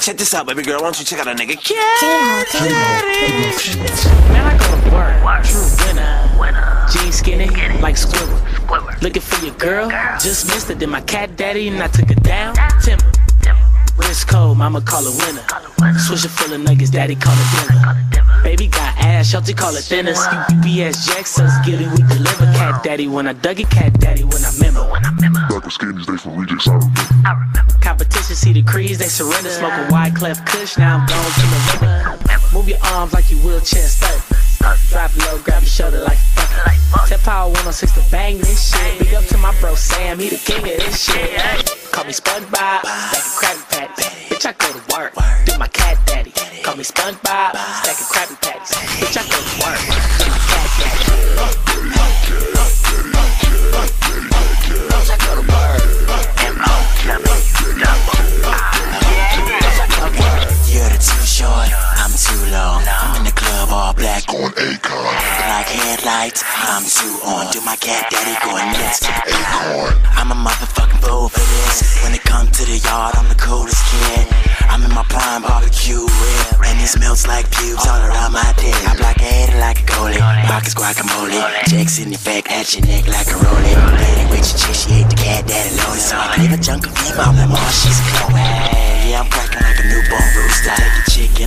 Check this out, baby girl. Why don't you check out a nigga? Man, I go to work, true winner. Jeans skinny, like Squirrel. Looking for your girl, just missed it. Then my cat daddy and I took her down. Timber, wrist cold, mama call it winner. Swisher full of nuggets, daddy call it dinner. Baby got ass, Shelty call it thinners. UPS Jackson, Gilly we deliver. Cat daddy when I dug it, cat daddy when I remember. Back with skinnies, they from rejects, I remember. Competition, see the crease, they surrender. Smoking wide clef kush, now I'm gone to the river. Move your arms like you wheelchair stuck. Drop it low, grab your shoulder like fuck. Tap Power 106 to bang this shit. Big up to my bro Sam, he the king of this shit. Call me SpongeBob, stacking Krabby Patties. Bitch, I go to work, do my cat daddy. Call me SpongeBob, stacking Krabby Patties. Bitch, I go to work, do my cat daddy. Bitch, I go to work. You're too short, I'm too long. I'm in the club all black Going Akon. like headlights. I'm too on. Do my cat daddy going nuts. Akon. I'm a motherfucking fool for this. When it comes to the yard, I'm the coolest kid. I'm in my prime barbecue rib, and it smells like pubes all around my dick. I block a head like a goalie, pockets guacamole. Checks in effect at your neck like a rollie. Lady with your chick, she ate the cat daddy lonely. So I leave a jungle fever, I'm like, oh, she's a Chloe. Yeah, I'm cracking like a newborn rooster. Take your chick